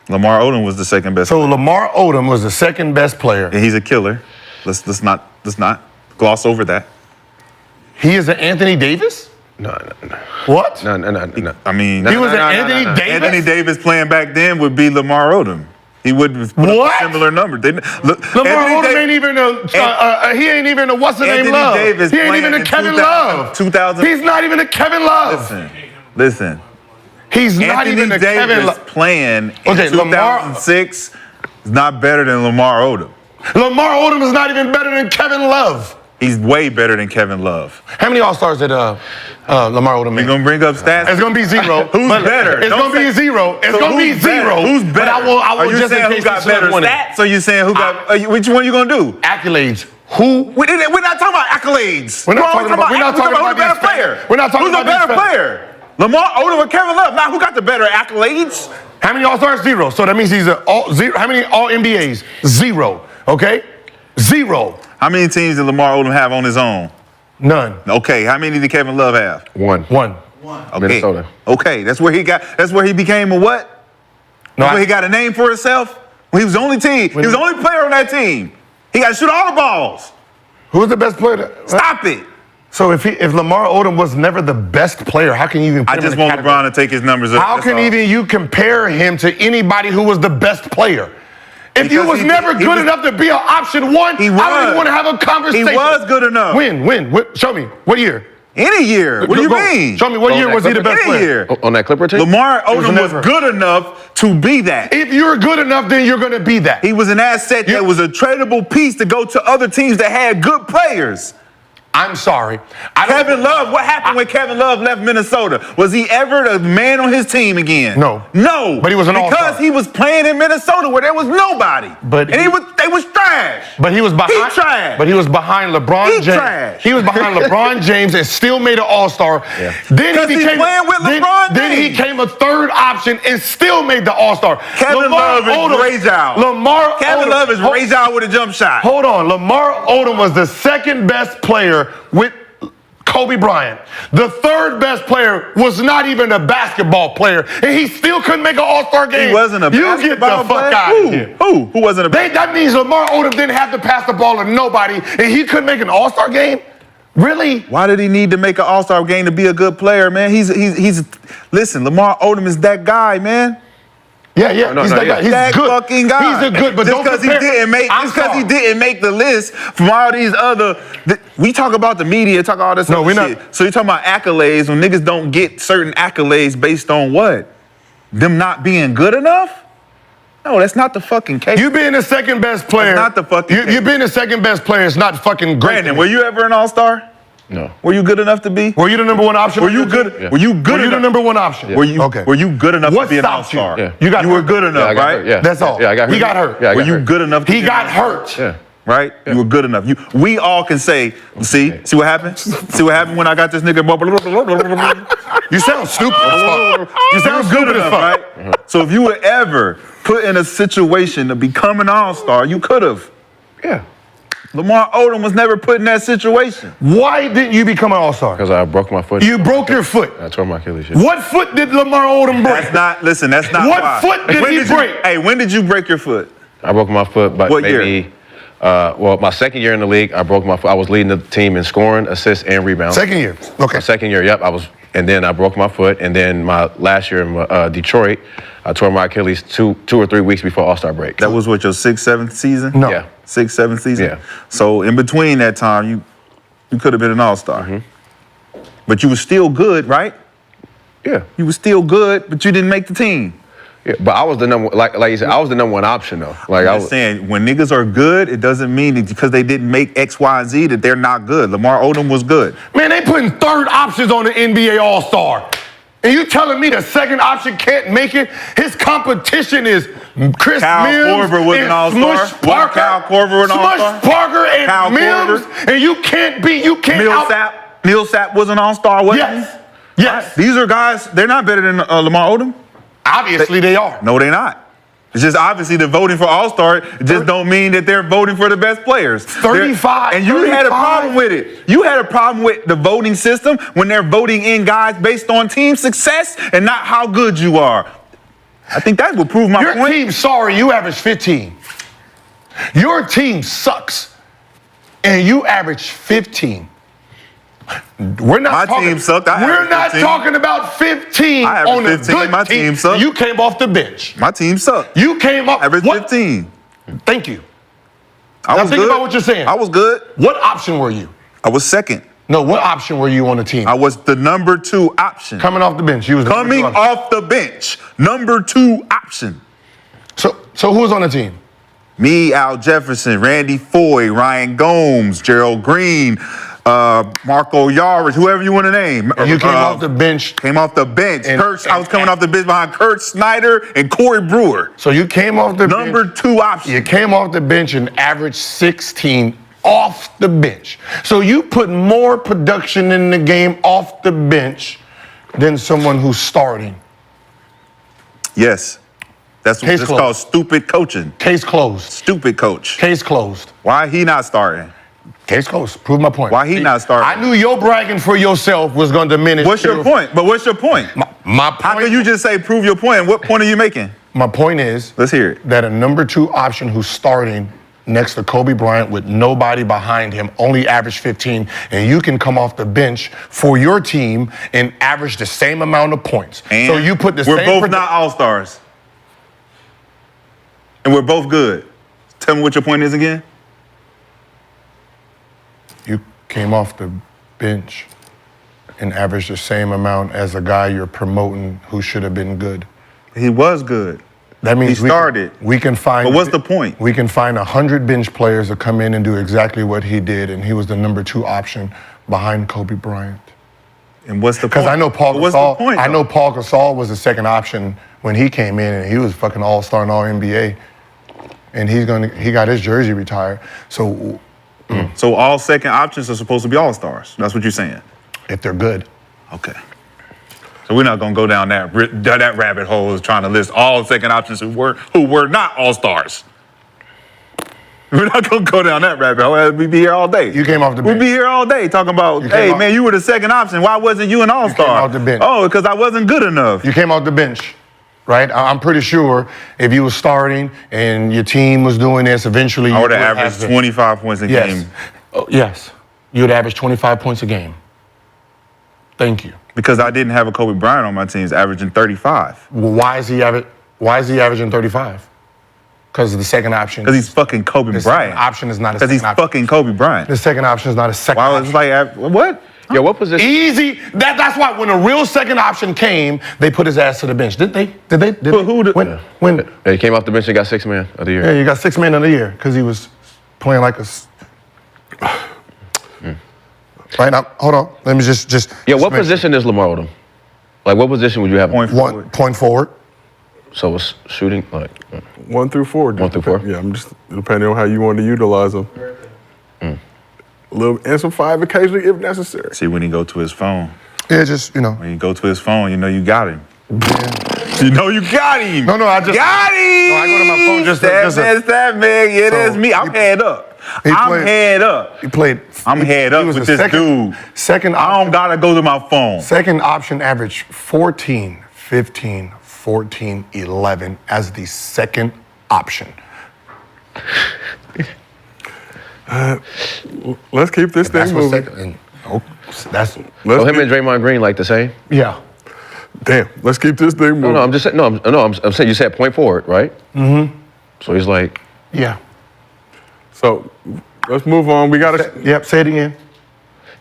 Lamar Odom was the second best. So Lamar Odom was the second best player. And he's a killer. Let's not gloss over that. He is an Anthony Davis? No. What? No. I mean, He was an Anthony Davis? Anthony Davis playing back then would be Lamar Odom. He wouldn't put up a similar number. Lamar Odom ain't even he ain't even a what's the name Love. Davis He ain't even a Kevin Love. 2000. He's not even a Kevin Love. Listen. He's not even a Kevin Love. Playing in 2006 is not better than Lamar Odom. Lamar Odom is not even better than Kevin Love. He's way better than Kevin Love. How many All-Stars did Lamar Odom make? You gonna bring up stats? It's gonna be zero. Who's better? It's gonna be zero. It's gonna be zero. Who's better? But I will Are you just saying who got better stats? Or you saying who got? Which one you gonna do? Accolades. Who? We're not talking about accolades. We're not talking about who's the better player. We're not talking about who's the better player. Lamar Odom or Kevin Love? Now who got the better accolades? How many All-Stars? Zero. So that means he's zero. How many All-NBAs? Zero. Okay? Zero. How many teams did Lamar Odom have on his own? None. Okay. How many did Kevin Love have? One. Okay. Minnesota. Okay. That's where he became a what? That's where he got a name for himself? When he was the only team. He was the only player on that team. He got to shoot all the balls. Who was the best player? Stop it. So if Lamar Odom was never the best player, how can you even put him in just want LeBron to take his numbers up. How can even you compare him to anybody who was the best player? If you was never good enough to be an option one, I don't even want to have a conversation. He was good enough. When? Show me. What year? Any year. What do you mean? Show me what year was he the best player? On that Clipper team? Lamar Odom was good enough to be that. If you're good enough, then you're going to be that. He was an asset that was a tradable piece to go to other teams that had good players. I'm sorry. Kevin Love, what happened when Kevin Love left Minnesota? Was he ever the man on his team again? No. But he was an all-star. Because he was playing in Minnesota where there was nobody. They was trash. But he was behind. He trash. But he was behind LeBron James. Trash. He was behind LeBron James and still made an All-Star. Yeah. Then he became playing with LeBron James. Then he came a third option and still made the All-Star. Kevin Love is Ray-Jow. Kevin Love is Ray-Jow with a jump shot. Hold on. Lamar Odom was the second best player with Kobe Bryant. The third best player was not even a basketball player, and he still couldn't make an All-Star game. He wasn't a basketball player? You get the fuck out of here. Who wasn't a basketball That means Lamar Odom didn't have to pass the ball to nobody, and he couldn't make an All-Star game? Really? Why did he need to make an All-Star game to be a good player, man? Listen, Lamar Odom is that guy, man. Yeah, he's that guy. He's that good. Fucking guy. He's a good, but just because he didn't make the list from all these other. We talk about the media, talk all this other shit. So you're talking about accolades when niggas don't get certain accolades based on what? Them not being good enough? No, that's not the fucking case. You being the second best player. That's not the fucking case. You being the second best player is not fucking great. Brandon, were you ever an All-Star? No. Were you good enough to be? Were you the number one option? Were you good? Yeah. Were you good? Were you the number one option? Yeah. Were you good enough to be an All-Star? Yeah. You were good enough, right? Yeah. That's all. Yeah, I got hurt. He got hurt. Yeah, were you good enough to He got hurt. Yeah. Right? Yeah. You were good enough. We all can say, see what happened? See what happened when I got this nigga? You sound stupid as fuck. You sound good enough, right? Mm-hmm. So if you were ever put in a situation to become an All-Star, you could have. Yeah. Lamar Odom was never put in that situation. Why didn't you become an All-Star? Because I broke my foot. You broke your foot. I tore my Achilles. What foot did Lamar Odom break? That's not What why. foot did he break? When did you break your foot? I broke my foot by maybe, my second year in the league, I broke my foot. I was leading the team in scoring, assists, and rebounds. Second year. Okay. My second year, yep. And then I broke my foot. And then my last year in Detroit, I tore my Achilles 2 or 3 weeks before All-Star break. That was what, your 6th, 7th season? No. Yeah. 6th, 7th season? Yeah. So in between that time, you could have been an All-Star. Mm-hmm. But you were still good, right? Yeah. You were still good, but you didn't make the team. Yeah, but I was the number, like you said, I was the number one option though. Like I'm saying, when niggas are good, it doesn't mean that because they didn't make X, Y, and Z that they're not good. Lamar Odom was good. Man, they putting third options on the NBA All-Star. And you telling me the second option can't make it? His competition is Chris Mims Korver was an All-Star. Smush Parker. Kyle Korver an All-Star. Smush Parker and Kyle Mims. Korver. And you can't Millsap was an All-Star, wasn't he? Yes. These are guys, they're not better than Lamar Odom. Obviously they are. No, they're not. It's just obviously they're voting for All-Star. It just don't mean that they're voting for the best players. 35. And you had a problem with it. You had a problem with the voting system when they're voting in guys based on team success and not how good you are. I think that would prove my Your point. team, sorry, you average 15. Your team sucks, and you average 15. We're not My talking, team sucked. I we're averaged not 15. talking about 15 I averaged on a 15. good My team sucked. You came off the bench. My team sucked. You came off. I averaged 15. Thank you. I Now was think good. about what you're saying. I was good. What option were you? I was second. No, what option were you on the team? I was the number 2 option. Coming off the bench. You was the number Coming 2 option. off the bench. Number 2 option. So who was on the team? Me, Al Jefferson, Randy Foye, Ryan Gomes, Gerald Green, Marco Yarich, whoever you want to name. And you came off the bench. Came off the bench. And- I was coming off the bench behind Kurt Snyder and Corey Brewer. So you came off the Number bench. 2 option. You came off the bench and averaged 16 off the bench. So you put more production in the game off the bench than someone who's starting. Yes. That's Case what's closed. called stupid coaching. Case closed. Stupid coach. Case closed. Why he not starting? Case closed. Prove my point. Why he not starting? I knew your bragging for yourself was going to diminish. What's your point? But what's your point? My point. How can you just say prove your point? What point are you making? My point is Let's hear it. that a number 2 option who's starting next to Kobe Bryant with nobody behind him only averaged 15, and you can come off the bench for your team and average the same amount of points. And so you put the we're same. both not all-stars. And we're both good. Tell me what your point is again. You came off the bench and averaged the same amount as a guy you're promoting who should have been good. He was good. That means He started. We can find. But what's the point? We can find 100 bench players to come in and do exactly what he did, and he was the number 2 option behind Kobe Bryant. And what's the point? Because I know Paul But what's the Gasol. point, I though? know Paul Gasol was the second option when he came in, and he was fucking all-star and all-NBA, and he got his jersey retired. So So all second options are supposed to be all-stars. That's what you're saying. if they're good, Okay. So we're not gonna go down that rabbit hole of trying to list all second options who were not all-stars. We're not gonna go down that rabbit hole. We'd be here all day. You came off the We'd bench. be here all day talking about, You hey came man, you were the second option. Why wasn't you an all-star? off the bench. Oh, because I wasn't good enough. you came off the bench, right? I'm pretty sure if you were starting and your team was doing this, eventually I you would have averaged 25 points a Yes. game Yes. You would average 25 points a game. Thank you. because I didn't have a Kobe Bryant on my team. He's averaging 35. Well, why is he averaging 35? Because the second option. Because he's fucking Kobe the Bryant. second option is not a Because second he's option. fucking Kobe Bryant. The second option is not a second Why option. was like, what? Yo, what position? Easy. That's why when a real second option came, they put his ass to the bench. Did they? Who did- When? Yeah, he came off the bench and got 6 man of the year. Yeah, you got 6 men in the year because he was playing like a. Right now, hold on. Let me just. Yeah, what make position is Lamar Odom? Like, what position would you have? Point sure. forward. Point forward. So it's shooting, like, 1 through 4. 1 through 4? Yeah, I'm just depending on how you want to utilize them. A little and some 5 occasionally if necessary. See, when he go to his phone, Yeah, just when you go to his phone, you know you got him. Yeah. You know you got him. No, I just got him. No, I go to my phone just that man. Yeah, So, that's me. I'm head up. I'm head up. He played. I'm head up was with the this dude. Second I option. don't gotta go to my phone. Second option average 14, 15, 14, 11 as the second option. Let's keep this That's thing what moving. second. That's so Let's him keep- and Draymond Green like the same? yeah. Damn, let's keep this thing moving. No, I'm just saying. No, I'm saying you said point forward, right? Mm-hmm. So he's like, Yeah. So let's move on. We got to. Yep. Say it again.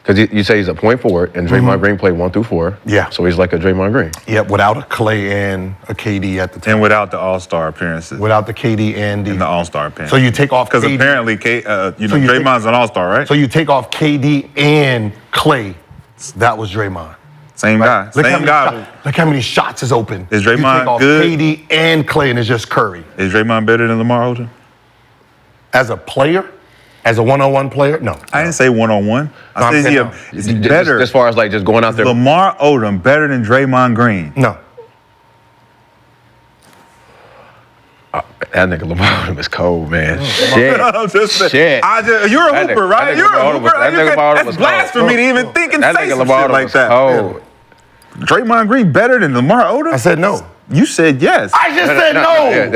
because you say he's a point forward, and Draymond Green played 1 through 4. Yeah. So he's like a Draymond Green. Yep. Without a Clay and a KD at the time. And without the All-Star appearances. Without the KD and the the. All-Star appearance. So you take off Because KD. apparently, So you Draymond's an All-Star, right? So you take off KD and Clay. That was Draymond. Same guy. Look how Same many guy. Look how many shots is open. Is You Draymond take off good? KD and Clay, and it's just Curry. Is Draymond better than Lamar Odom? As a player, as a one-on-one player, no. I didn't say one-on-one. I I'm said saying no. is better. As far as like just going out there. Lamar Odom better than Draymond Green. No. That nigga Lamar Odom is cold, man. Shit. I'm just saying. Shit. You're a That hooper, nigga- right? that nigga You're a Lamar Odom hooper. was- that nigga Lamar Odom That's was blasphemy cold. to even think and That say nigga some Lamar shit Odom like was that. cold. Draymond Green better than Lamar Odom? I said no. You said yes. I just said no. Yeah,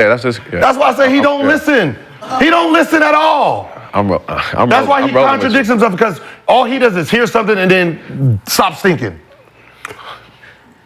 That's why I say he don't listen. He don't listen at all. That's why he contradicts himself, because all he does is hear something and then stops thinking.